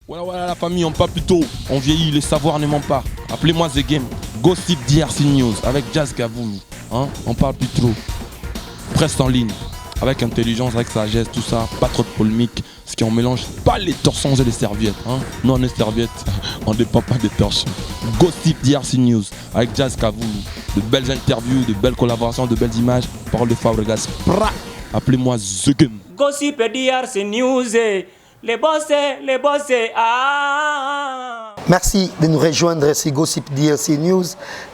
Voilà la famille, on parle plus tôt, on vieillit, le savoir ne ment pas. Appelez-moi The Game, Gossip DRC News avec Jazz Gavoulou. Hein? On parle plus trop. Presse en ligne, avec intelligence, avec sagesse, tout ça, pas trop de polémique. Ce qui on mélange pas les torchons et les serviettes. Hein? Nous on est serviettes, on ne dépend pas des torchons. Gossip DRC News avec Jazz Gavoulou. De belles interviews, de belles collaborations, de belles images. Parole de Fabregas. Appelez-moi The Game. Gossip DRC News. Les bossés, ah. Merci de nous rejoindre sur Gossip DRC News.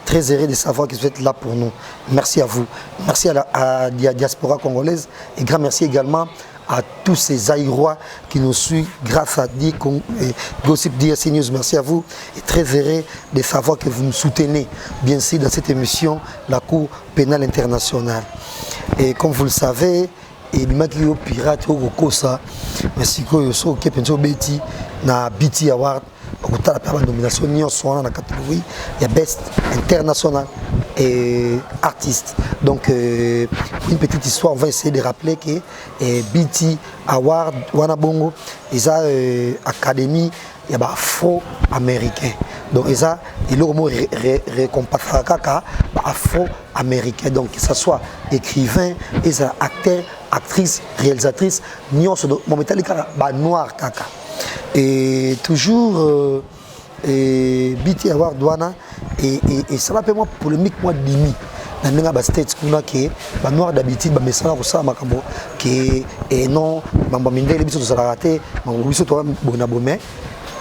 Très heureux de savoir que vous êtes là pour nous. Merci à vous. Merci à la diaspora congolaise. Et grand merci également à tous ces Aïrois qui nous suivent grâce à Gossip DRC News. Merci à vous. Et très heureux de savoir que vous nous soutenez, bien sûr, dans cette émission, la Cour pénale internationale. Et comme vous le savez, et bimaki yo pirate au kosa merci ko yo so ke penso beti na BT Award okutala pa nomination nyonso na catégorie ya best international et artiste. Donc une petite histoire, on va essayer de rappeler que BT Award wana bongo eza académie ya ba afro-américain. Donc eza ilo mo récompense kaka ba afro-américain, donc que ça soit écrivain, eza acteur, actrice, réalisatrice, nyonso do momentali kaka ba noir kaka. Et toujours BT Award wana et ça va moi polémique moi dimi na ndenge ba states kuna ke ba noir d'habitude ba mesala ko sala makambo ke non mambo mindele biso to sala raté mambo biso to bona bomé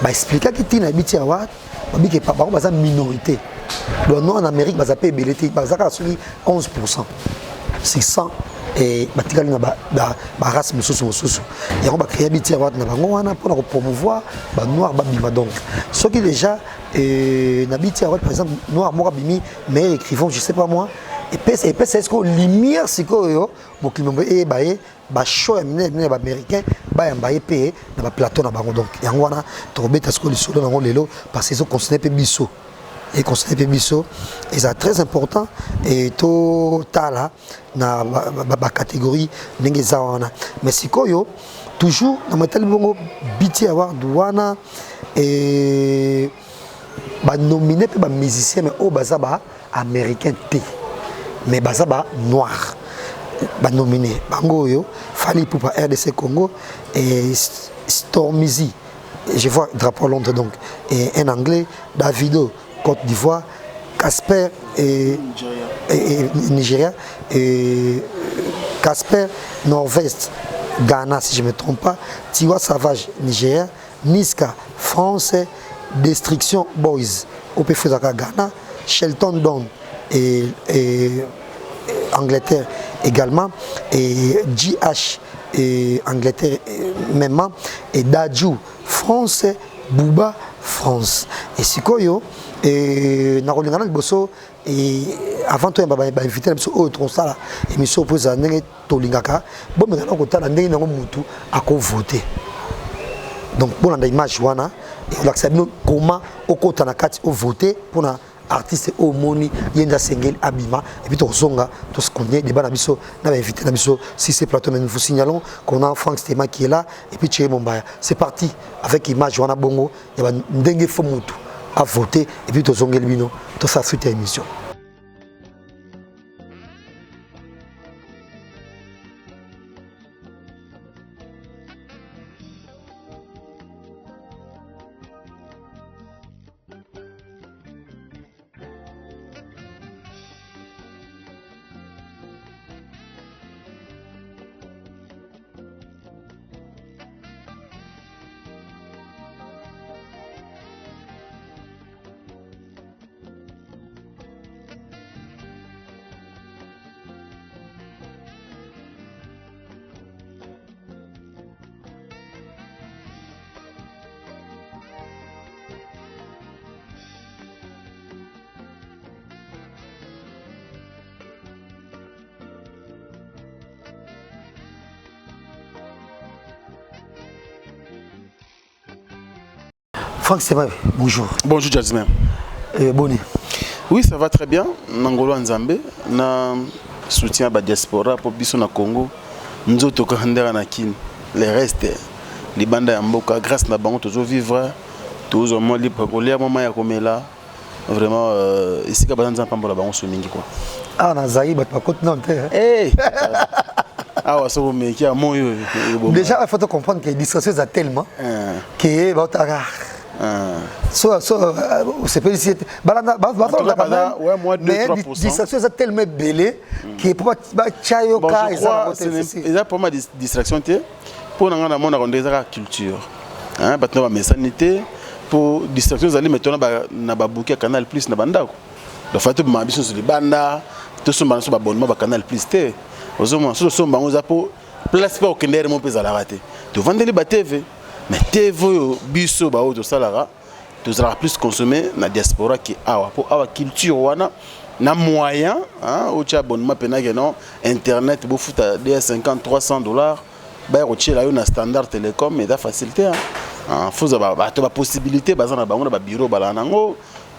ba expliquer que tina BT Award ba bi ke papa ba za minorité donc non en Amérique ba za pe belité ba za ka suli 11%, 600 et batikali na ba race mususu et on va créer BT Award na bango wana pour promouvoir ba noir ba bima. Donc ce qui déjà na BT Award par exemple noir moko bimi mais écrivant je sais pas moi et puis est-ce que lumière c'est quoi yo bokimombe e ba show américain ba yambaye pe na ba plateau na bango. Donc yango wana to beta ce que le solo na lelo parce que ils ont considéré pe biso et considéré biso et c'est très important et total na ba catégorie ndenge za wana mais sikoyo toujours na matali bongo BT Award wana et ba nominé pe ba musicien mais au baza ba américain té mais baza ba noir ba nominé bango yo Fally Ipupa RDC Congo et Stormzy, je vois drapeau Londres donc, et un anglais Davido Côte d'Ivoire, Casper et Nigeria et Casper Nord-Est Ghana si je ne me trompe pas, Tiwa Savage Nigeria, Niska France, Destruction Boys au Fezaka Ghana, Shelton Don et Angleterre également, et GH et Angleterre même, et Dadju France, Booba France. Et Sikoyo et Narolingana Bosso et avant tout on va inviter au tronçala émission opposée à Nenge Tolingaka bon mais on a ndenge nango mutu ako voter. Donc pour l'image wana et l'accepter comment au kota na kati au voter pour na artiste au moni yenda sengel abima et puis to zonga to se connaît débat na biso na invité na biso si c'est plateau mais nous vous signalons qu'on a Franck Stéma qui est là et puis Thierry Mombaya. C'est parti avec image wana bongo ya ndenge fo mutu à voter et puis to zongel bino to sa suite émission. Franck Stéma, bonjour. Bonjour Jasmine. Bonne. Oui, ça va très bien. Nangolo Nzambe, na soutien à la diaspora pour biso na Congo. Nous autres na kin. Le reste, les bandes ya mboka grâce na bango toujours vivre toujours moi libre kolia moment ya komela vraiment ici ka banza pambola bango so mingi quoi ah na zaïba pas côté non eh ah ouais ça vous me qui a moyo déjà il faut te comprendre que distraction a tellement que ba ta c'est pas ici balanda ouais moi 2-3% distraction est tellement belle que pour ba chayo ka et pour ma distraction pour nga na mona rondeza culture hein batna ba mesanité pour distraction zali maintenant na ba bouquet Canal Plus na bandako le fait que ma biso sur les banda tout ce banso ba abonnement ba Canal Plus té ozoma so bango za pour place pas au kender mon pesa la raté to vendre les TV mais TV biso ba auto salara tu seras plus consommé na diaspora qui awa pour awa culture wana na moyen hein au cha abonnement pena que non internet bo futa $50 $300 ba rocher là na standard télécom et da facilité hein faut ba possibilité baza na bango na ba bureau bala nango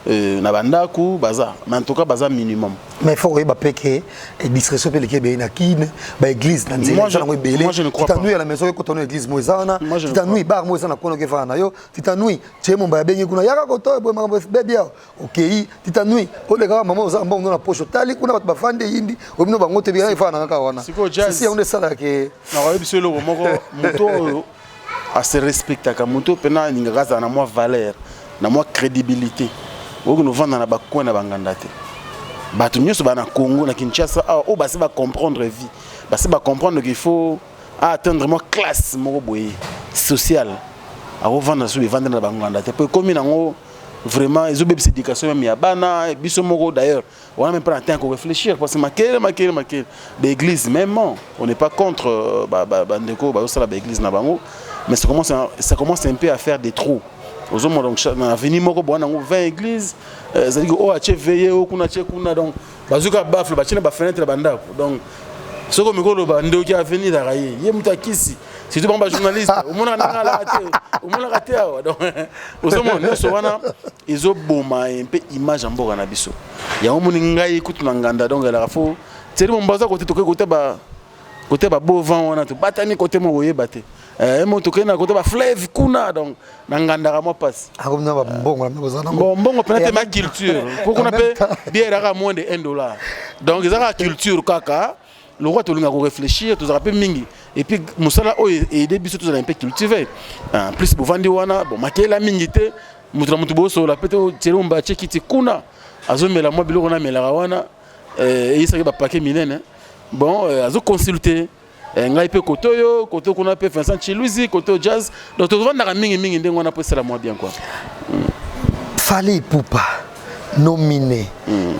na bandaku baza mais en tout cas baza minimum mais il faut que que distraction pe leke be na kine ba église na nzela na ngo belé titanui à la maison ko tono église moizana titanui bar moizana kono ke fana yo titanui chemo ba bengi kuna yaka ko to bo ma bebia OK titanui o le ga mama oza mbongo na poche tali kuna ba fande yindi o bino bango te bi fana kaka wana si on est ça là que na wa biso lo moko moto a se respecta ka moto pena ninga za na moi valeur na moi crédibilité oku nous vendre na ba coin na banganda te bato nyonso ba na Congo na Kinshasa o ba se ba comprendre vie ba se ba comprendre qu'il faut atteindre moi classe moko boye sociale a revendre sur les vendre na banganda te pour comme nango vraiment ils ont bébé éducation même ya bana biso moko d'ailleurs on a même pas le temps de réfléchir parce que maquille l'église même on n'est pas contre bandeko ba ça la église na bango mais ça commence un peu à faire des trous aux hommes donc na avenue moko bona 20 églises ça dit oh a veiller au kuna donc bazuka bafle ba chine ba fenêtre bandako donc ce que mikolo bando qui avenue da raye ye mutakisi si tu ba journaliste au mona na la raté donc aux hommes nous wana ils ont boma un peu image mboka na biso ya omoni ngai kutu na nganda donc la faut c'est bon baza côté ba beau vent wana to batani côté mo yebate moto kena côté ba fleuve kuna donc na nganda mo passe akomna ba mbongo na kozana mbongo peut-être ma culture pour qu'on appelle bien à moins de $1 donc ils ont la culture kaka le roi to linga ko réfléchir to rappel mingi et puis musala o et des biso to un peu cultiver plus pour vendre wana bon makela mingi te mutra mutu boso la peut-être tirumba chekiti kuna azomela mo biloko na mela wana et il ba paquet minene bon azo consulter ngai pe kotoyo koto kuna pe Vincent Chiluzi koto jazz donc to vendre mingi ndengo na pour ça la moi bien quoi Fally Ipupa nominé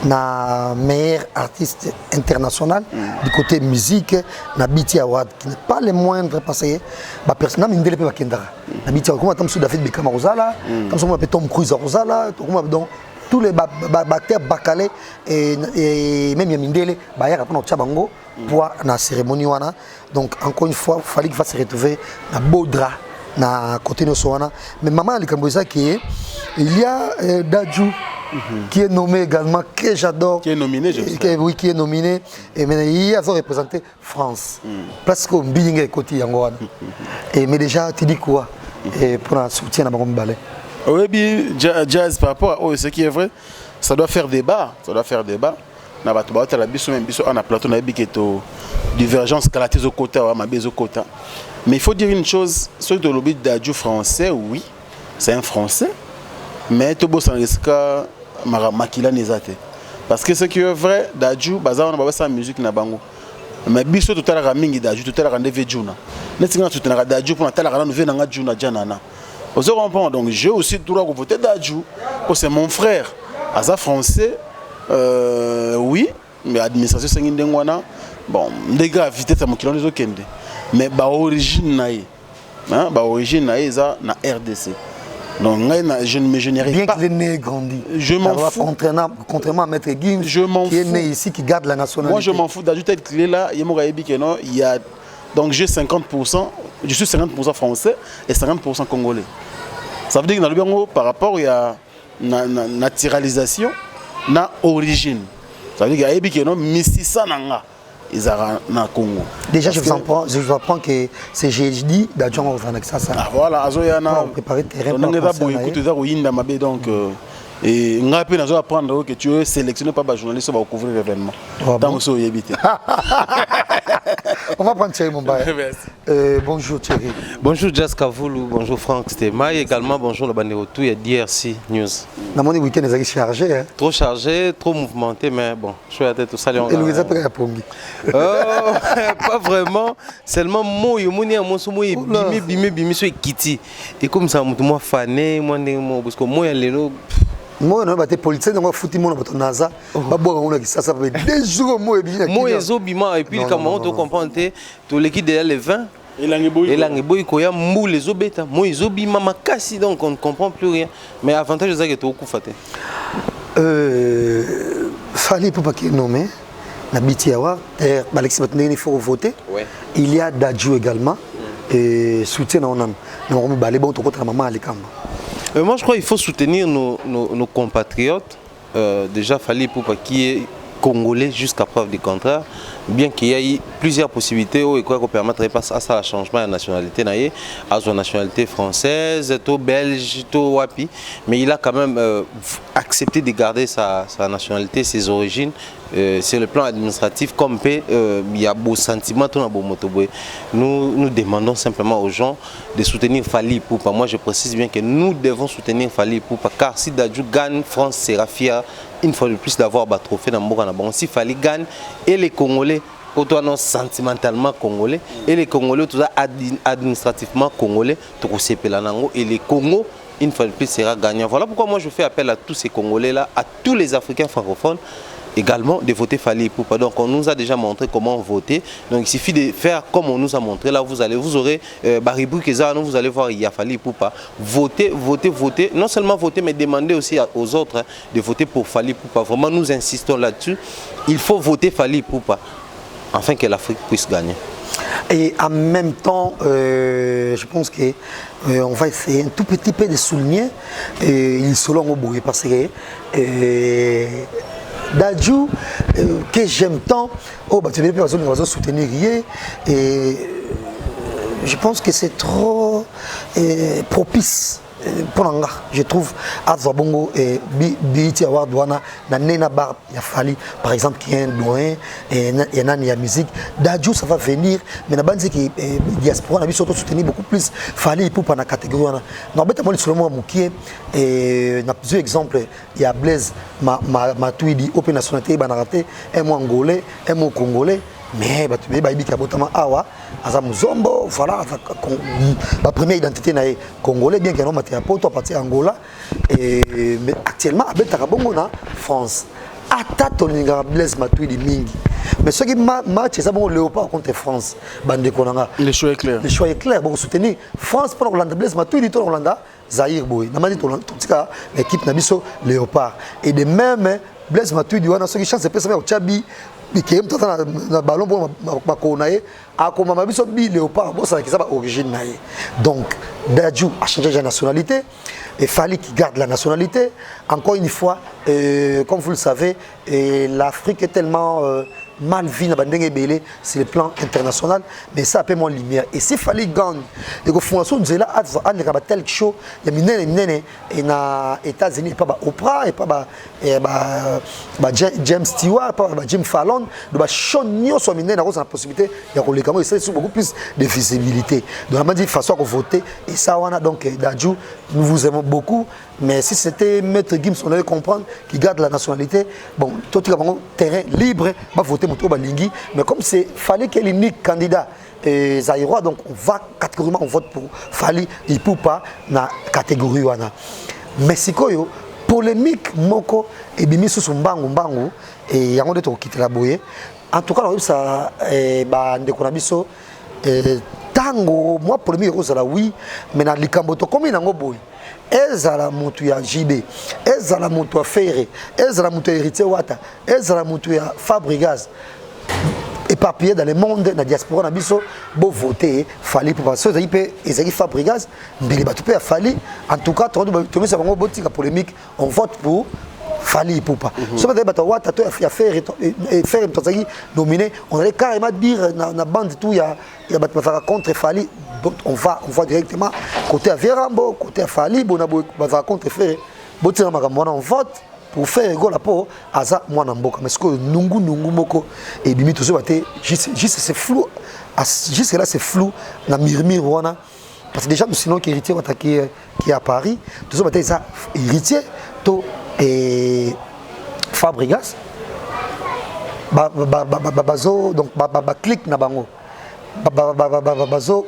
na meilleur artiste international du côté musique na BET Award qui n'est pas le moindre parce que ba personnage mindele pe bakendara na BET Award comme tam David Beckham Rosala comme ça pe Tom Cruise Rosala comme donc tous les acteurs bacalés et même Yamindele Bayar pour notre chabango pour la cérémonie wana donc encore une fois il fallait qu'il fasse se retrouver na Baudra na côté no soana mais maman likamboza qui il y a Dadju qui est nommé également que j'adore qui est nominé oui qui est nominé et mais il a représenté France presque au Mbinga côté yango et mais déjà tu dis quoi et pour un soutien na bango balé. Oui, jazz par rapport à ce qui est vrai, ça doit faire débat. Na bato ba la biso même biso on a plateau na biketo divergence kalaté au quota ou ma bezo quota. Mais il faut dire une chose, sur le lobby d'Adju français, oui, c'est un français, mais tout beau sans risque makila nezate. Parce que ce qui est vrai d'Adju, baza on a sa musique na bango. Mais biso tout à la mingi d'Adju, tout à la rende vejuna. Netinga tout à la d'Adju pour la rende nouvelle na juna janana. Vous comprenez, donc j'ai aussi le droit de voter d'Adju, c'est mon frère. Aza français, oui, mais l'administration c'est une dengwana. Bon, des gravités ça mon kilomètre okende. Mais ba origine naïe, hein, ba origine naïe ça na RDC. Donc je n'y arrive bien pas. Bien qu'il est né et grandi. Je m'en fous. Contrairement à Maître Gims, qui est né ici, qui garde la nationalité. Moi je m'en fous d'Adju tel qu'il est là. Il y a donc j'ai 50%. Je suis 50% français et 50% congolais. Ça veut dire que dans le Béngo, par rapport à la naturalisation, na origine. Ça veut dire qu'il y a des gens qui sont ezalaka na Congo. Déjà, je vous apprends que c'est jeudi, Dadju on va avec ça. Ah voilà, azoya na préparer terrain. Donc eza boye écoute eza koyinda mabe donc et ngai pe nazo apprendre que tu es sélectionné par les journalistes pour couvrir l'événement. Tant que oyebi te. On va prendre Thierry Mumbai. Bonjour Thierry. Bonjour Jazz Kavoulou, bonjour Franck Stéma et également bonjour le bandit tout, il y a DRC News. Dans mon week-end, ils sont chargés. Hein? Trop chargé, trop mouvementé, mais bon, je suis à tête tout ça. Et Louisa après la Pongi. Pas vraiment, seulement moi, bimi, je suis Kitty. Et comme ça, moi, fané, parce que moi, moi non baté policier donc fouti mon bato naza ba boire on a qui ça fait 2 jours moi bien moi ezobima et puis comment on comprend tout l'équipe derrière les 20 et l'angeboy koya mou les obeta moi ezobima makasi donc on ne comprend plus rien mais avantage c'est que tu okufaté fallait pour pas qu'il nommé na bitiawa Alexis Batendene il faut voter il y a Dadju également et soutien on a on va aller bon to contre maman Alikamba. Moi, je crois qu'il faut soutenir nos compatriotes. Déjà, Fally Ipupa qui est congolais jusqu'à preuve du contraire, bien qu'il y ait plusieurs possibilités et quoi qu'on permettrait pas à ça changement de nationalité, à son nationalité française, tout belge, tout wapi, mais il a quand même accepté de garder sa nationalité, ses origines. Sur le plan administratif, comme il y a beau sentiment, nous demandons simplement aux gens de soutenir Fally Ipupa. Moi, je précise bien que nous devons soutenir Fally Ipupa, car si Dadju gagne, France sera fière une fois de plus d'avoir un trophée dans le monde. Si Fally gagne, et les Congolais, autant sentimentalement congolais, et les Congolais, tout ça administrativement congolais, et les Congos, une fois de plus, sera gagnant. Voilà pourquoi moi je fais appel à tous ces Congolais-là, à tous les Africains francophones, également de voter Fally Ipupa. Donc on nous a déjà montré comment voter. Donc il suffit de faire comme on nous a montré. Là vous aurez Baribou Kezano, vous allez voir il y a Fally Ipupa. Votez. Non seulement voter, mais demandez aussi aux autres de voter pour Fally Ipupa. Vraiment nous insistons là-dessus. Il faut voter Fally Ipupa afin que l'Afrique puisse gagner. Et en même temps, je pense qu'on va essayer un tout petit peu de souligner selon Oboui parce que Dadju, que j'aime tant, tu vas soutenir et je pense que c'est trop propice. Je trouve Azwabongo et Biti Awadouana, Nena Bar, il y a Fally, par exemple, qui est un doyen et la musique. Dadju, ça va venir, mais la bande, c'est que diaspora, on a surtout soutenir beaucoup plus Fally Ipupa dans la catégorie. Non, mais moi, sur le mot Moukié, et on a plusieurs exemples. Il y a Blaise, Matuidi, Open Nationalité, Banarate, un mot angolais, un mot congolais. Mais tu vas dire awa azamuzombo voilà la première identité nae congolais bien qu'il y ait un thérapeute à partir d'Angola et mais actuellement avec Tarabongo na France ata tolinga Blaise Matuidi mingi mais ce qui match c'est bon Léopard contre France bande konanga le choix est clair bon soutenir France pour Hollande Blaise Matuidi to Hollande Zaïre boy na mani to tika l'équipe na biso Léopard et de même Blaise Matuidi wana ce qui chance c'est peut au Tchabi qui est dans ballon pour ma Léopard, origine. Donc, Dadju a changé de nationalité. Et Fally qui garde la nationalité. Encore une fois, comme vous le savez, l'Afrique est tellement mal vue sur le plan international, mais ça a peu moins de lumière. Et si Fally gagne, et que Fondation nous est là, il y a tel show, il y a des États-Unis, pas Oprah, et pas James Stewart, pas Jim Fallon, de show sur la possibilité, il y a beaucoup plus de visibilité. Donc, on a dit de façon à voter, et ça, on a donc Dadju, nous vous aimons beaucoup, mais si c'était Maître Gims, on allait comprendre qu'il garde la nationalité, bon, tout le monde terrain libre, va voter Mouto Balingui, mais comme c'est Fally qui est l'unique candidat Zaïrois, donc on va catégoriquement, on vote pour Fally Ipupa dans la catégorie wana. Mexico yo polémique moko et bimi sous mbangu et yango de to quitter la boye. En tout cas, on ça ndeko na biso tango moi polémique ozala oui, mais na likambo to comme nango boye. Ezala mutu ya JB, ezala mutu ya Ferré, ezala mutu ya Héritier Wata, ezala mutu ya Fabregas. Éparpillé dans le monde, dans la diaspora, na biso, bo voter, Fally pour passer, ezali Fabregas, mbeli batu pe Fally. En tout cas, tout le monde botika polémique, on vote pour Fali Poupa. Ce matin, nominé, on allait carrément dire dans la bande tout, il y a contre Fali. On va directement côté à Vérambo, côté à Fali, on va contre Ferré. On vote pour faire égaux la peau à ça, moi, Namboka. Mais ce que Nungu Moko et Bimi, tout ça, juste c'est flou. Jusque là, c'est flou. Na Mirmir, parce que déjà, nous, sinon, qui héritier qui est à Paris, tout ça, c'est héritier, et Fabregas, donc, clic na bango,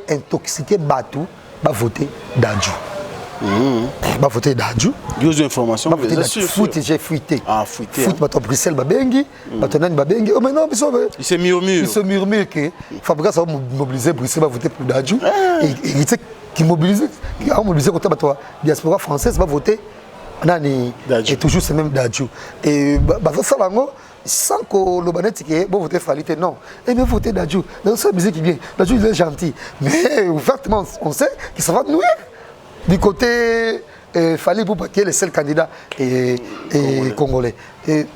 intoxiqué, batou, voter Dadju. Voter Dadju. Deux informations. Foot, j'ai fuité. Ah, fuité. Foot, Bruxelles, Babengi, Babengi. Oh, mais non, il se murmure. Il se murmure que Fabregas a mobilisé Bruxelles, va voter pour Dadju. Et il qui mobilise, qui a mobilisé contre la diaspora française, va voter. Et toujours c'est même Dadju. Et sans que le banet qui est voter Falite, non. Et bien voter Dadju. Dans sa musique qui vient, Dadju il est gentil. Mais ouvertement, on sait qu'il ça va nuire. Du côté Fali Poupa qui est le seul candidat congolais.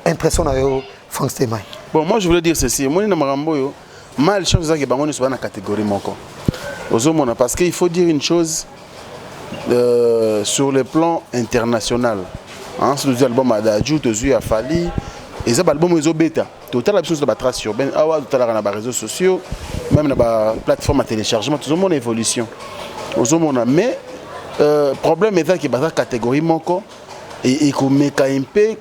Impressionnant Franck Stémaï. Bon, moi je voulais dire ceci. Moi, je suis mal chance que je sois dans la catégorie. Parce qu'il faut dire une chose sur le plan international. C'est les albums d'Adju, de Fali. Et ça, l'album est bêta. Total, la chose de la trace urbaine, tout à l'heure, dans les réseaux sociaux, même dans la plateforme à téléchargement, tout le monde évolution. Mais le problème est que la catégorie et qu'on met un peu,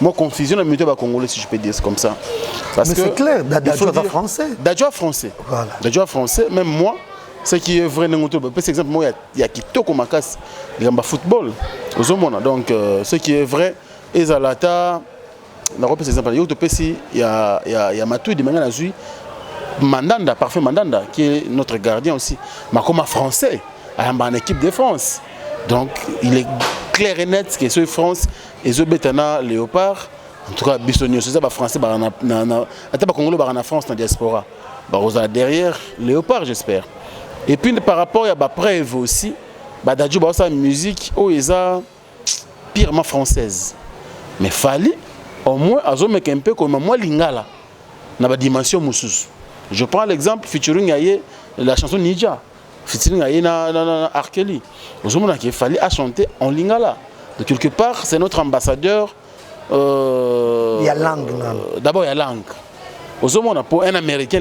moi, confusion dans le milieu congolais, si je peux dire comme ça. Parce mais c'est clair, Dadju est français. Dadju est français. Voilà. Dadju est français, même moi, ce qui est vrai, par exemple, moi, il y a Kitoko Makas, il y a le football. Donc, ce qui est vrai, Ezalata, il y a Matou, Mandanda, parfait Mandanda, qui est notre gardien aussi. Makoma français, en équipe de France. Donc, il est clair et net que c'est France et ce Betana Léopard. En tout cas, Bissonio, c'est ça, français, Congolais, en France, dans la diaspora. Derrière Léopard, j'espère. Et puis, par rapport à la preuve aussi, Dadju, sa musique, est purement française. Mais Fali, au moins, il y a un peu comme moi, Lingala, dans la dimension Moussous. Je prends l'exemple, featuring la chanson Nidja. Featuring Arkeli. Il fallait chanter en Lingala. De quelque part, c'est notre ambassadeur. Il y a langue. D'abord, il y a langue. Pour un Américain,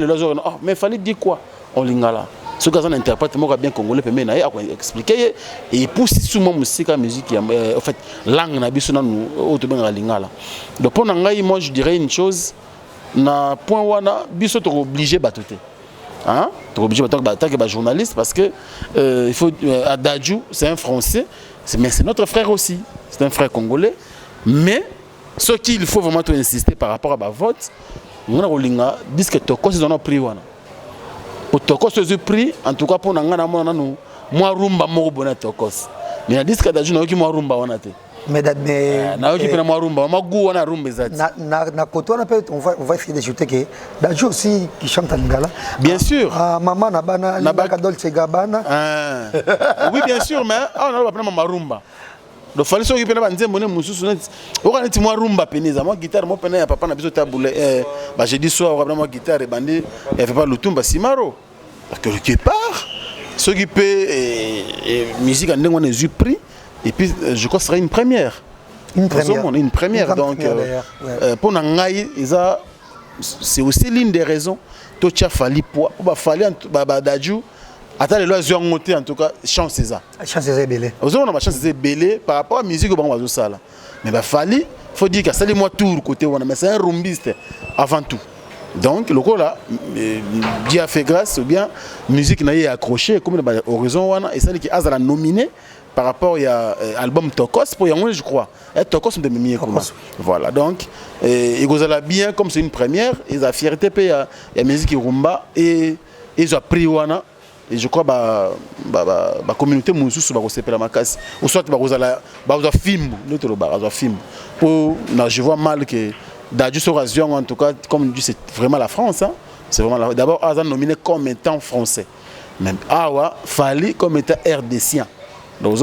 mais il fallait dire quoi en Lingala. Ce que ça interprète, moi, bien congolais, mais il expliquer. Et il pousse souvent la musique, en fait, langue, en Lingala. Donc, pour moi, je dirais une chose. Na point wana biso to obligé batoter hein to obligé batoter que journaliste parce que il faut Dadju c'est un français mais c'est notre frère aussi, c'est un frère congolais, mais ce qu'il faut vraiment insister par rapport à vote on a rolinga disque toko c'est dans prix wana pour toko c'est prix en tout cas pour ngana mona nous moi rumba mo bona toko mais na disque Dadju na ki moi rumba wana te. Mais na côté on va essayer d'ajouter que Dadju aussi qui chante en Lingala. Bien sûr. Maman Nabana Nabaka Dolce Gabbana. Oui bien sûr mais on va prendre ma rumba. Donc fallait s'occuper de banze moné mususu net. Okaneti moi rumba peneza moi guitare moi pena ya papa na biso taboule j'ai dit soir on va moi guitare et bandé et fait pas le tumba simaro. Quelque part s'occuper musique en ndenge on est pris. Et puis, je crois que ce serait une première. Une première. Donc, pour Nangaï, c'est aussi l'une des raisons. Tocha Fali pour Fali Dadju. Attends, les lois ont en tout cas, chance c'est ça. Chance c'est belé. Vous avez chance c'est belé par rapport à la musique au Bango Sala. Mais Fali, il faut dire que c'est les mois tour côté mais c'est un rumbiste avant tout. Donc, le coup là, Dieu a fait grâce ou bien musique n'a accroché comme l'horizon et celle qui a nominé. Par rapport à l'album Tokos, pour Yangoun, je crois. Et Tokos, c'est de Mimi. Voilà, donc, ils ont bien, comme c'est une première, ils ont fierté, il y a la musique rumba, et ils ont pris Wana, et je crois que la communauté Moussous va recevoir la macasse. Ou soit, ils ont film, je vois mal que Dadju Soration, en tout cas, comme dit, c'est vraiment la France. Hein? C'est vraiment la... D'abord, ils ont nominé comme étant français. Même Awa, Fali comme étant RDCien. Donc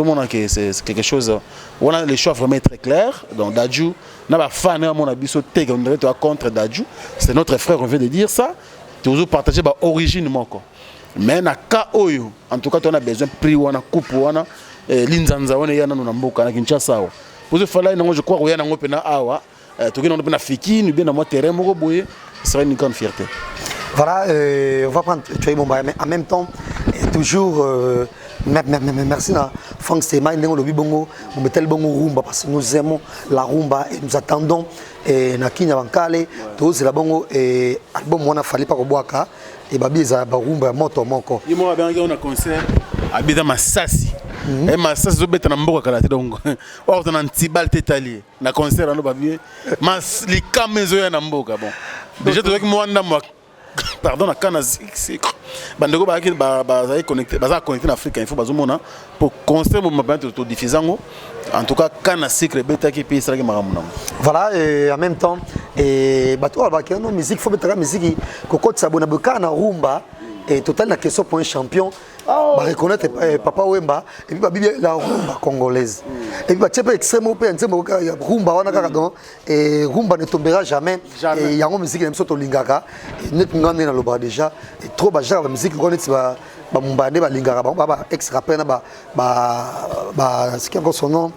c'est quelque chose. On a les choix vraiment très clairs. Donc Dadju, on a fan à mon avis on dirait contre Dadju. C'est notre frère, on vient de dire ça. Toujours partager bah origine quoi. Mais na cas oyo, en tout cas on a besoin prix wana coupe wana linzanza wana yana na mboka na Kinshasa. Pour ce faire là je crois qu'il y a un open awa. Tout qui on a fiki, nous bien dans mon terrain moko boye, ce serait une grande fierté. Voilà, on va prendre tu vois mais en même temps toujours merci à Franck Sema, nous lobby bongo, on met tel bongo rumba parce que nous aimons la rumba et nous attendons et na Kenya bankale, tous c'est la bongo et album on a fallu pas koboaka et babi za rumba moto moko. Ils m'ont bien on a concert à Bida Massasi. Et Massasi zo beta na mboka kala te donc. Or on a un petit bal tétalier na concert on babi mas les camezo ya na mboka bon. Déjà tu vois que moi ndamwa pardon na kana c'est bandeko ba connecté en Afrique il faut bazomona pour concert mo mabante to diffusango en tout cas kana secret beta qui pays sera maramuna. Voilà et en même temps et bato ba keno musique faut betaka musique kokot sabona bokana rumba et total la question pour un champion ba reconnaître Papa Wemba et puis ba bibi la rumba congolaise et puis ba tchepe extrêmement peu nzembo rumba wana kaka donc et rumba ne tombera jamais et yango musique même soto lingaka net ngane na loba déjà et trop ba genre musique connaître ba mumbande ba lingaka ba ex rapper na ba ce qui encore son nom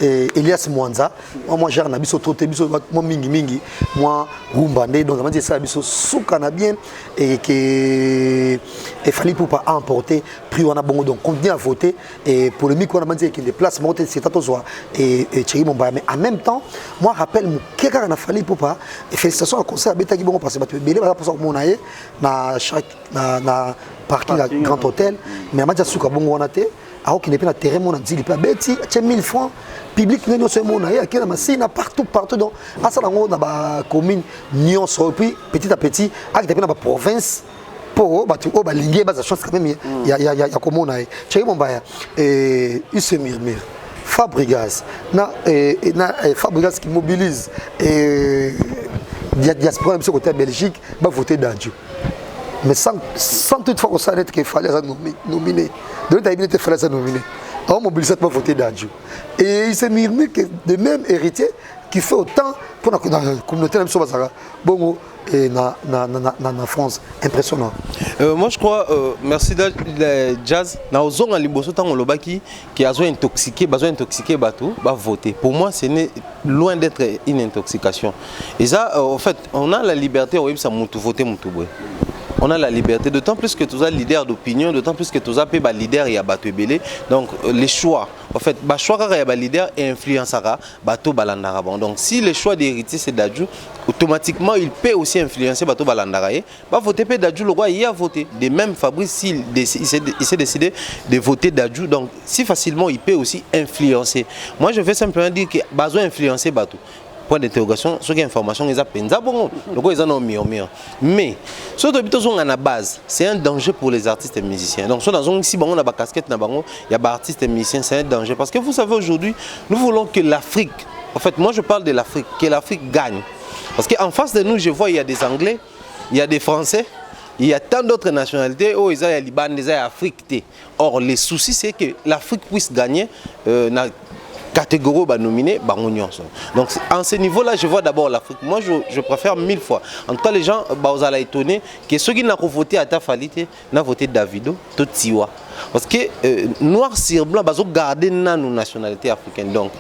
Elias Mwanza moi j'ai na biso trop biso moi mingi moi rumba né donc on dit ça biso souka na bien et que il fallait pour pas emporter prix on a bon donc continuer à voter et polémique on a dit que les places monter c'est à toi et Thierry Momba mais en même temps moi rappelle quelqu'un na fallait pour pas et félicitations à concert beta qui bon parce que belé pour ça mon aïe na chaque na parking la Grand Hôtel mais ma dit souka bon on a été alors qu'il n'est pas terrain mon a dit il pas bêti 1000 francs public nous sommes mon aïe qui na machine partout donc à ça on a ba commune Nyon sur puis petit à petit avec depuis la province pour ba linguer ba chance quand même il y a comme on a chez mon bail et il se murmure Fabregas Fabregas qui mobilise et diaspora de ce côté Belgique va voter Dadju mais sans toutefois qu'on s'arrête qu'il fallait nominer donc il fallait nominer on mobilise pour voter Dadju et il se murmure que de même héritier qui fait autant pour la communauté même sur bon et na France impressionnant. Moi je crois merci Jazz na ozonga liboso tango lobaki qui a intoxiqué bateau va voter. Pour moi ce n'est loin d'être une intoxication. Et ça en fait on a la liberté on ça mutu voter mutu boy. On a la liberté, d'autant plus que tu as leader d'opinion, d'autant plus que tu as leader et bateau belé. Donc les choix, en fait, choix et leader et influencera bateau balandara. Donc si le choix d'héritier c'est Dadju, automatiquement il peut aussi influencer bateau balandara. Va voter pour Dadju, le roi il a voté. De même Fabrice il s'est décidé de voter Dadju, donc si facilement il peut aussi influencer. Moi je veux simplement dire que besoin influencer bateau. Point d'interrogation, sur les informations, ils appellent ça bon, ils en ont mis. Mais, sur la base, c'est un danger pour les artistes et musiciens. Donc, si on a une casquette, il y a des artistes et musiciens, c'est un danger. Parce que vous savez, aujourd'hui, nous voulons que l'Afrique, en fait, moi je parle de l'Afrique, que l'Afrique gagne. Parce qu'en face de nous, je vois, il y a des Anglais, il y a des Français, il y a tant d'autres nationalités, il y a Liban, il y a Afrique. Or, le souci, c'est que l'Afrique puisse gagner. Catégorie nominée donc en ce niveau là je vois d'abord l'Afrique. Moi je préfère 1000 fois en tout cas les gens vous allez étonner que ceux qui n'ont pas voté à Tafalite n'ont voté Davido tout Tiwa parce que noir sur blanc ils ont gardé nos nationalités africaines donc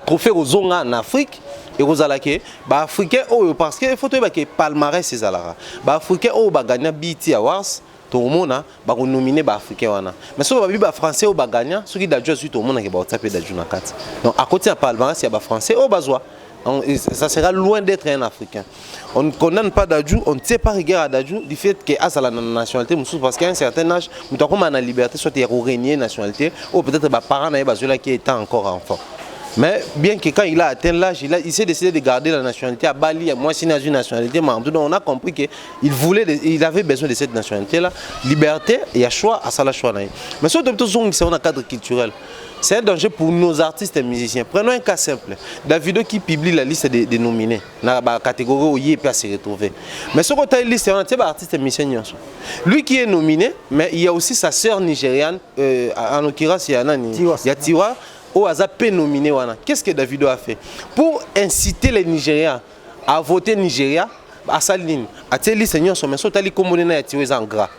trophée aux zonga en Afrique et aux alakés africains parce que il faut que palmarès ces alara africains gagner BET Awards tout le monde va nominer les Africains. Mais si on va les Français ou les gagnants, ceux qui d'ajouter sur tout le monde qui va taper d'ajouter dans 4. Donc à côté de palmarès, il y a les Français ou les ça sera loin d'être un Africain. On ne condamne pas Dadju, on ne tient pas rigueur à Dadju du fait qu'il a la nationalité parce qu'à un certain âge, nous avons la liberté soit de régner nationalité ou peut-être les parents qui étaient encore enfants. Mais bien que quand il a atteint l'âge, il s'est décidé de garder la nationalité à Bali. Moi, c'est une nationalité, mais on a compris qu'il avait besoin de cette nationalité-là. Liberté, il y a choix, à ça la choix. Mais sur c'est un cadre culturel. C'est un danger pour nos artistes et musiciens. Prenons un cas simple. Davido qui publie la liste des nominés. Dans la catégorie où il peut se retrouver. Mais ce qu'on a une liste, on a un artiste et musicien. Lui qui est nominé, mais il y a aussi sa sœur nigériane. En l'occurrence, il y a Tiwa. Au hasard nominé. Qu'est-ce que Davido a fait? Pour inciter les Nigériens à voter Nigeria, à sa ligne, à telle liste, mais surtout à Tiwa en gras.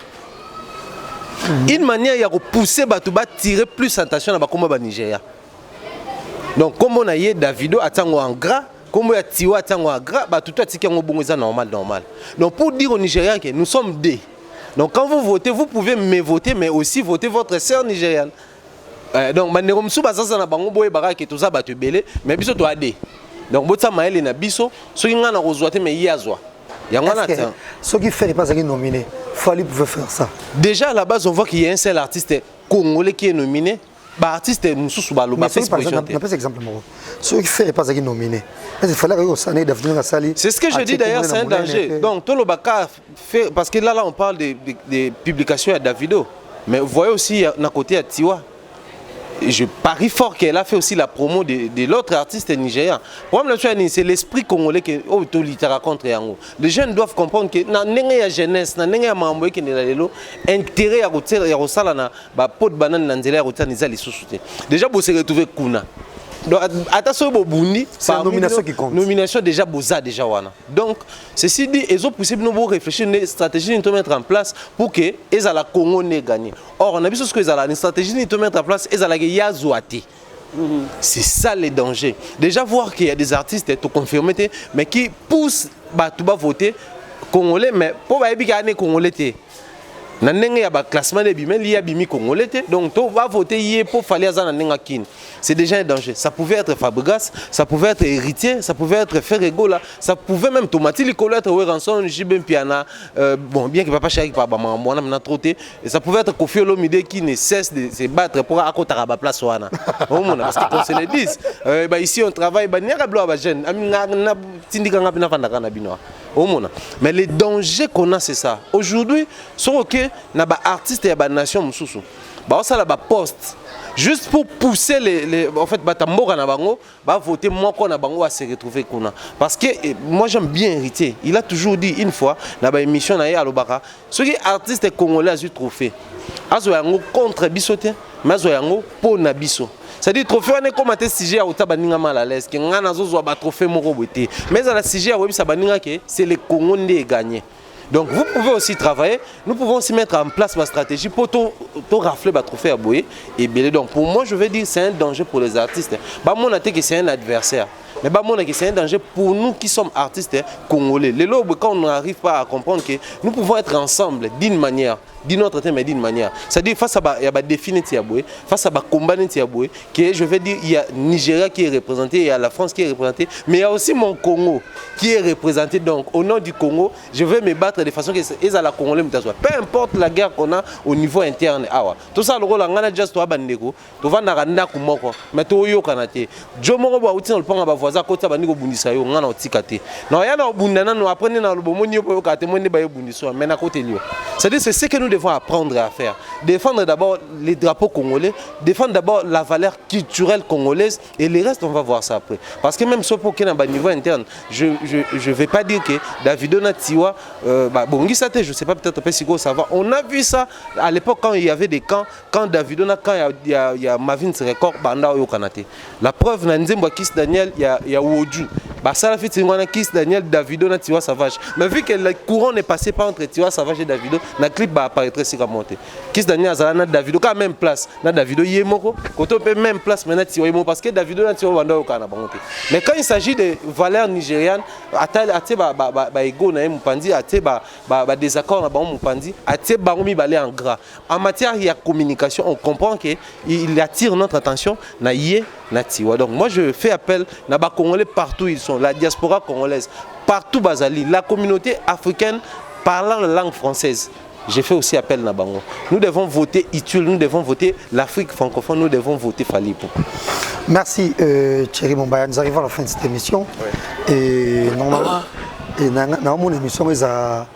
Une manière de pousser Batouba tirer plus attention à Bakomba Nigeria. Donc comme on a eu Davido attend en gras, comme on a Tiwa attend en gras, tout à tirer en bon normal. Donc pour dire au Nigeria que nous sommes deux. Donc quand vous votez, vous pouvez me voter, mais aussi voter votre sœur nigériane. Donc manerom sou bazaza na bango boye baraka tout ça batu belé, mais biso to ade. Donc botsa maele na biso, so nga na kozwate mais yazwa. Ceux qui font pas ça nominé, Fally pouvait faire ça. Déjà à la base on voit qu'il y a un seul artiste congolais qui est nominé. Bah artiste Moussou Baloba fait exposition. Ceux qui font pas ça nominé. Il fallait que ça n'ait devenir Sali. C'est ce que je dis d'ailleurs, c'est un danger. Donc tout le Baka fait parce que là on parle des publications à Davido, mais vous voyez aussi à côté à Tiwa. Je parie fort qu'elle a fait aussi la promo de l'autre artiste nigérien. C'est l'esprit congolais qui raconte. Les jeunes doivent comprendre que dans la jeunesse, dans la mambo qui est intérêt à retirer na ba pot banane nanzela retirer nizali sous-souté. Déjà vous se retrouver kuna. Donc attention bobundi, c'est la nomination qui compte. Nomination déjà boza déjà wana. Donc ceci dit, ils ont possible nous réfléchir une stratégie de mettre en place pour que les ala Congo ne gagnent. Or on a vu ce que une stratégie de mettre en place les ala yazouati. C'est ça le danger. Déjà voir qu'il y a des artistes tout confirmés mais qui poussent tout bas voter congolais mais pour ba gagner congolais. Il y a un classement de bimel, il y a bimi congolais. Donc, on va voter pour Fally kin. C'est déjà un danger. Ça pouvait être Fabregas, ça pouvait être Héritier, ça pouvait être Ferregola, ça pouvait même Tomati Licolette, Ranson, Jibem Piana. Bon, bien que Papa Chéri pas moi n'a trotté. Et ça pouvait être Kofi Olomide qui ne cesse de se battre pour à côté de la place. Parce qu'on se le dit. Ici, on travaille, il y a des jeunes. Mais le danger qu'on a, c'est ça. Aujourd'hui, sur OK, na ba artiste et ba nation mususu ba ça la ba poste juste pour pousser les en fait batamboka na bango ba voter moi qu'on a bango à se retrouver kuna parce que moi j'aime bien Héritier. Il a toujours dit une fois na ba émission na ya alobaka ceux qui artistes congolais a eu trophée azo yango contre bisoté mais azo yango pour na biso. C'est-à-dire trophée on est comme un sujet à utabaninga mal à l'aise que ngana zozo ba trophée moko boté mais à la sujet à webi sabaninga que c'est les Congolais gagner. Donc vous pouvez aussi travailler, nous pouvons aussi mettre en place ma stratégie pour tout rafler le trophée à Boye et Belé. Donc pour moi je veux dire c'est un danger pour les artistes. Bah mon avis que c'est un adversaire. Mais bah mon avis c'est un danger pour nous qui sommes artistes congolais. Les lobes quand on n'arrive pas à comprendre que nous pouvons être ensemble d'une manière, d'une autre mais d'une manière. C'est-à-dire face à il y a des défis Tiaboué, face à combat Tiaboué, que je veux dire il y a Nigeria qui est représenté, il y a la France qui est représentée, mais il y a aussi mon Congo qui est représenté. Donc au nom du Congo, je vais me battre de façon que les ala Congolais me t'assoient. Peu importe la guerre qu'on a au niveau interne. Tout ça le rôle en Ghana juste toi bandeko, tu vas na kumoko, mais tu yo kanate. Jo moko ba uti na le panga ba voisin kota bandeko bundisa yo ngana otikate. Non ya na bundana no apprendre na lobo moni yo kate moni ba yo bundiso mais na côté liyo. C'est-à-dire c'est ce que nous devons apprendre à faire. Défendre d'abord les drapeaux congolais, défendre d'abord la valeur culturelle congolaise et le reste on va voir ça après. Parce que même sur pour qu'il y ait un niveau interne, je ne vais pas dire que Davido Natiwa, bon, je ne sais pas, peut-être pas si vous savez. On a vu ça à l'époque quand il y avait des camps, quand Davido, quand il y a Mavin Record, Banda au Kanate. La preuve, Nanzemba Kiss Daniel, il y a Woju. Ça la fait Kiss Daniel, Davido Natiwa Savage. Mais vu que le courant n'est passé pas entre Tiwa Savage et Davido, le clip va apparaître sur la montée. Kiss Daniel, Zalana Davido, quand même place. Davido Yemoko, quand on peut même place maintenant Tiwa Yemoko, parce que Davido Natiwa Banda au Kanate. Mais quand il s'agit de valeurs nigérianes, en matière de communication, on comprend qu'il attire notre attention. Donc moi je fais appel à Congolais partout ils sont, la diaspora congolaise, partout Bazali, la communauté africaine parlant la langue française. J'ai fait aussi appel à Bango. Nous devons voter Itul, nous devons voter l'Afrique francophone, nous devons voter Fally Ipupa. Merci Thierry Mombaya. Nous arrivons à la fin de cette émission. Et normalement, mon émission est à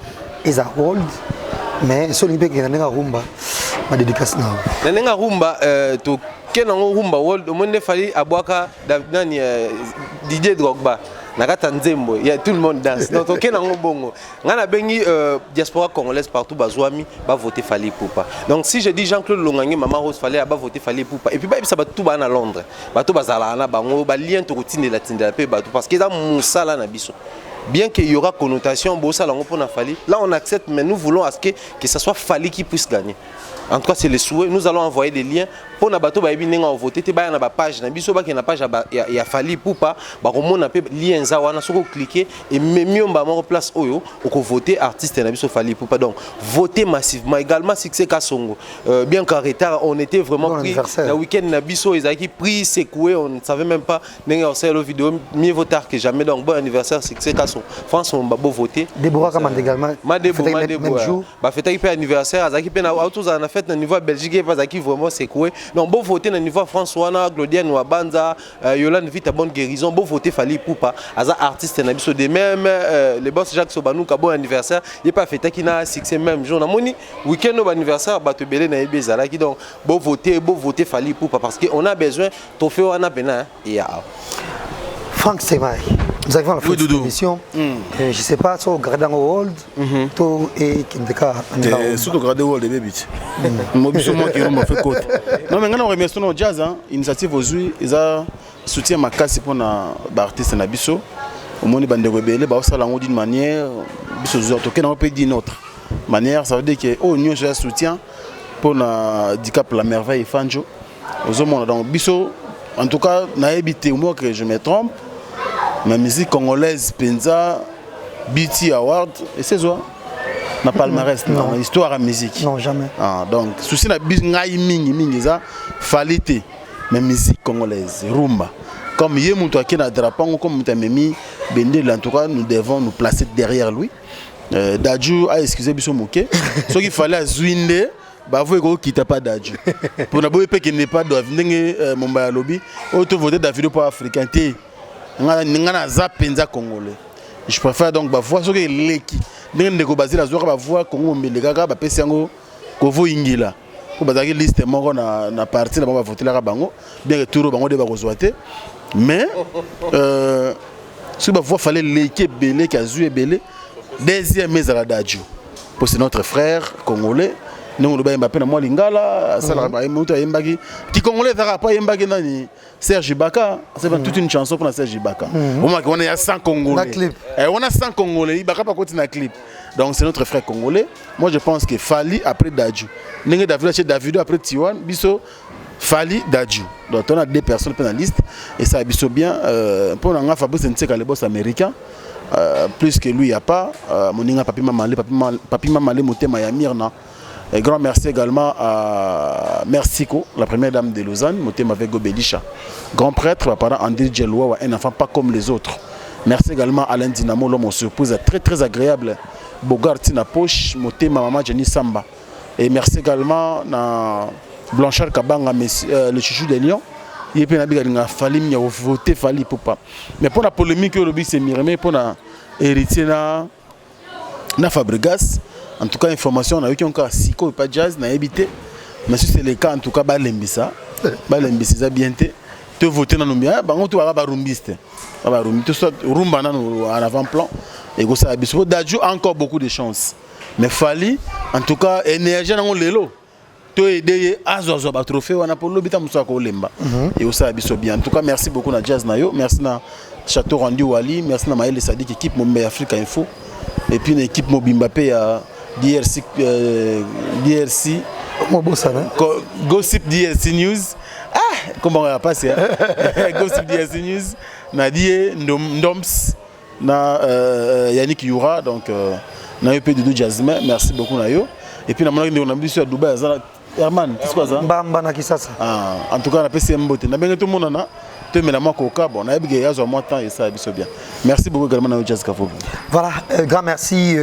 World. Mais ce qui est à Rumba, ma dédicace. Rumba, ke nango rumba world monde fali abwaka nani DJ Drogba nakata nzembo ya tout le monde danse donc ke nango bongo ngana bengi diaspora congolaise partout bazwami ba voter Fally Ipupa. Donc si je dis Jean-Claude Longange Maman Rose fallait ba voter Fally Ipupa et puis ba ça ba tout ba na Londres ba to bazala na bango ba lien to tindela pe ba tout parce que dans musala na biso. Bien qu'il y aura connotation, là on accepte, mais nous voulons à ce que ce soit Fally qui puisse gagner. En tout cas, c'est le souhait. Nous allons envoyer des liens pour na bateau ba ebinenga voter. Te ba na ba page na biso ba ki na page ya Fally Ipupa ba ko na pe lien za wana soko cliquer et même ba mo place oyo ko voter artiste na biso Fally Ipupa. Donc voter massivement également Succès Kasongo. Bien qu'en retard, on était vraiment pris le week-end na biso ezaki pris secoué, on ne savait même pas nenga on sait la vidéo mieux vaut tard que jamais. Donc bon anniversaire Succès Kasongo. France on va voter. Déborah Kamande également. Ma Déborah ba fête qui anniversaire azaki pe na autour na fête na niveau Belgique pas azaki vraiment secoué. Donc bon voter na niveau François na Claudien Wabanza Yolande Vita bonne guérison bon voter Fally Ipupa aza artiste na biso de même le boss Jacques Sobanou ka bon anniversaire il pas fête qui na Succès même jour na moni week-end au anniversaire ba te belé na ebezala qui donc bon voter Fally Ipupa parce que on a besoin trophée on a bena ya Franck Semai, nous arrivons à la fin de l'émission. Je ne sais pas, si vous regardez au World, toi et Kindeka. Surtout regarder au World, bébé. Moi, je suis fait côte. Non, mais nous remercions nos jazz, initiative aujourd'hui, ils ont soutien ma casse pour les artistes na biso. Au moins, ils ont rebellé, ils ont d'une manière, ils ont d'une autre manière. Ça veut dire que nous avons un soutien pour le handicap la merveille Fanjo. Donc, biso, en tout cas, je n'ai évité au moins que je me trompe. Ma musique congolaise, Penza, BT Award, et c'est ça. Na palmarès, non, histoire à musique. Non, jamais. Ah, donc, souci na ngai mingi ça, fallait ma musique congolaise, rumba. Comme yé moutou qui na drapeau, comme moutou memi, Bendel, en tout cas, nous devons nous placer derrière lui. Dadju a excusé biso moké. Ce qu'il fallait à Zouinde. Bah vous quittez pas Dadju. Pour n'avoir pas qu'il n'est pas doit venir mon lobby. Auto voter Davido pour africain. N'engana zapenza congolais. Je préfère donc voir ce que l'équipe. N'engana ko baser la zora ba voir Congo mbeleka ba pesango ko vo ingila. Ko bazaki liste moko na parti na ba voter la bango. Bien que tout bango de ba kozwate. Mais ce ba voir fallait l'équipe belé qui a joué belé. Deuxième mais à la Dadju. Pour c'est notre frère congolais. Nous le Mbappé na moi lingala ça la muta yembaki qui congolais ça pas yembaki nani Serge Ibaka c'est toute une chanson pour Serge Ibaka au moins on a 100 congolais on a 100 congolais Ibaka pas continuer clip donc c'est notre frère congolais. Moi je pense que Fally après Dadju ninge Davido après Tiwan biso Fally Dadju donc on a deux personnes dans la liste et ça biso bien pour nga Fabrice Nseka le boss américain. Plus que lui il y a pas moninga papi mamale motema ya Mirna. Et grand merci également à Mercico, la première dame de Lausanne, Motema Vego Belisha. Grand prêtre, parent André Djeloua, un enfant pas comme les autres. Merci également à Alain Dinamo, l'homme en surprise très très agréable. Bogart Tina Poche, Motema Maman Jenny Samba. Et merci également à Blanchard Kabanga, le chouchou des Lions. Il y a Fally voté Fally Ipupa. Mais pour la polémique, c'est Miremé, pour la héritier na Fabregas. En tout cas, information, on a eu qui ont Siko et pas jazz, on a évité. Mais si c'est le cas, en tout cas, Balembisa. Balembisa, ça bien été. Tu votes dans nos biens, tu vas avoir rumbiste. Tu soit rumba en avant-plan. Et ça a bisou. Dadju a encore beaucoup de chance. Mais Fally, en tout cas, énergie dans le lot. Tu as aidé à Zozoba trophée, on a pour l'objet de Lemba. Et ça a bisou bien. En tout cas, merci beaucoup à Jazz Nayo. Merci à Château Randy Wali. Merci à Maël Sadik, équipe Mumbai Africa Info. Et puis l'équipe Mobimbappé à DRC Gossip DRC News. Ah, comment on va passer Gossip DRC News. Nadie Ndoms, Yannick Youra, donc na EP de Jasmine. Merci beaucoup Nayo. Et puis on a mis sur Dubaï. Herman, c'est quoi ça? En tout cas, on a passé un beau temps. On a bien tout le monde là. Merci beaucoup également à Jazz Kafo. Voilà, grand merci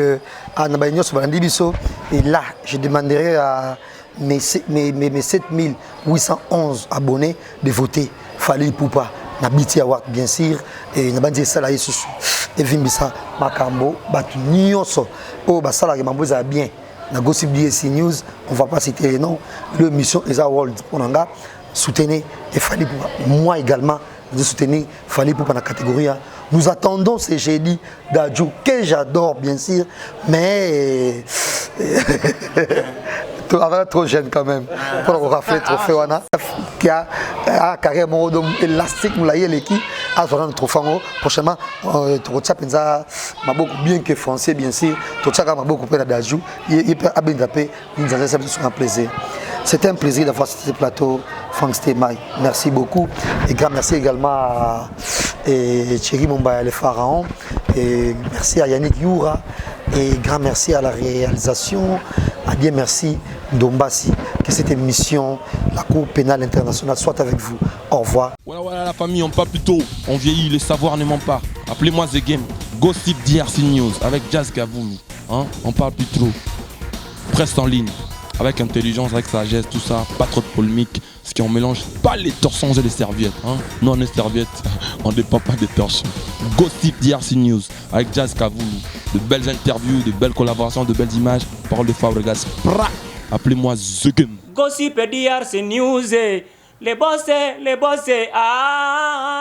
à Nabaignos Balandibiso. Et là, je demanderai à mes 7811 abonnés de voter Fally Ipupa. Nabiti Award, bien sûr. Et Nabandi Salaye Soussou. Et Vimbisa Makambo. Batu Nyonso. Oh, Basala Mamboza bien. Na Gossip DSC News, on ne va pas citer les noms. Le mission Esa World. soutenez et Fally Ipupa. Moi également, je soutenir Fally Ipupa dans la catégorie. Nous attendons ce jeudi d'Adjou, que j'adore bien sûr, mais trop jeune quand même. Pour rafler trophée, qui a un carrière élastique, nous l'avons l'équipe, à ce trophée. Prochainement, tu as beaucoup bien que français, bien sûr. Tu as beaucoup près d'Adjou. Il peut abindaper, nous avons un plaisir. C'était un plaisir d'avoir ce plateau, Franck Stemay. Merci beaucoup. Et grand merci également à Thierry Mombaya, le pharaon. Et merci à Yannick Youra. Et grand merci à la réalisation. À bien merci Dombassi. Que cette émission, la Cour pénale internationale, soit avec vous. Au revoir. Voilà la famille, on parle plus tôt. On vieillit, les savoirs ne mentent pas. Appelez-moi The Game. Gossip DRC News avec Jazz Gavoumi. On parle plus trop. Presse en ligne. Avec intelligence, avec sagesse, tout ça, pas trop de polémique. Ce qui on mélange pas les torsons et les serviettes. Nous on est serviettes, on ne dépend pas des torsions. Gossip DRC News avec Jazz Gavoumi. De belles interviews, de belles collaborations, de belles images. Parole de Fabregas. Appelez-moi The Game. Gossip DRC News, les boss, ah.